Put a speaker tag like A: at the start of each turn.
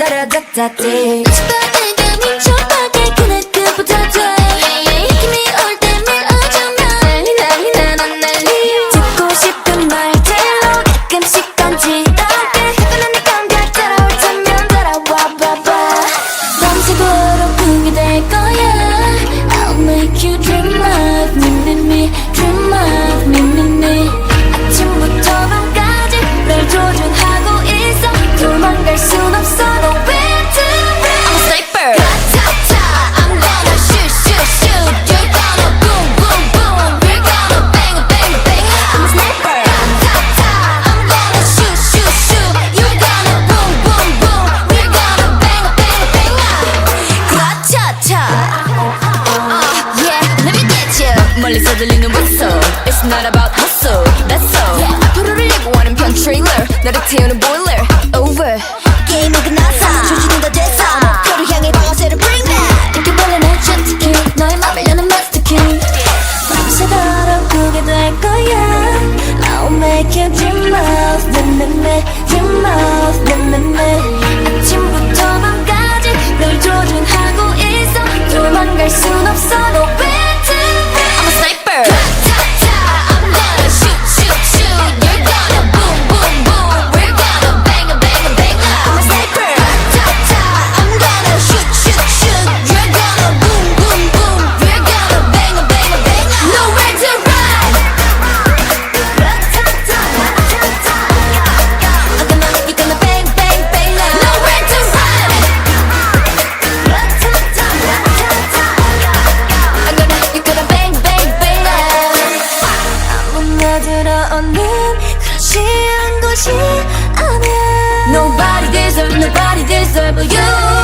A: 따라다다디 시도가 미쳐가게 그날 그부터 돼 힘이 올 때 밀어주면 난리 난리 나는 난리 듣고 싶은 말들로 가끔씩 던지던데 가끔은 내 감각 따라올 테면 따라와 봐봐 밤새도록 그게 될 거야 I'll make you dream of me, me, me dream of me, me, me 아침부터 밤까지 널 조준하고 있어 도망갈 순 없어 no way to run I'm a sniper Ta-ta-ta I'm gonna shoot, shoot, shoot You're gonna boom, boom, boom We're gonna bang, bang, bang I'm a sniper Ta-ta-ta I'm gonna shoot, shoot, shoot You're gonna boom, boom, boom We're gonna bang, bang, bang Ta-ta-ta Yeah, let me get you 멀리서 들리는 whistle It's not about hustle, that's all 앞으로를 예고하는 편 trailer 나를 태우는 boiler over 게임은 끝났어 조준은 다 됐어 목표를 향해 방아쇠를 bring back 이렇게 벌레 날 jetski 너의 맘을 여는 master key 밤새도록 꾸게 될 거야 I'll make you dream of me, me, me dream of me, me, me 아침부터 밤까지 널 조준하고 있어 도망갈 순 없어 no way to run I'm a sniper Ta-ta-ta I'm gonna shoot, shoot, shoot You're gonna boom, boom, boom We're gonna bang, bang, bang I'm a sniper Ta-ta-ta I'm gonna shoot, shoot, shoot You're gonna boom, boom, boom We're gonna bang, bang, bang Nowhere to run Ta-ta-ta You're gonna bang, bang, bang Nowhere to run You're gonna bang, bang, bang 아무나 들어오는 그런 쉬운 곳이 아니야 Nobody deserve you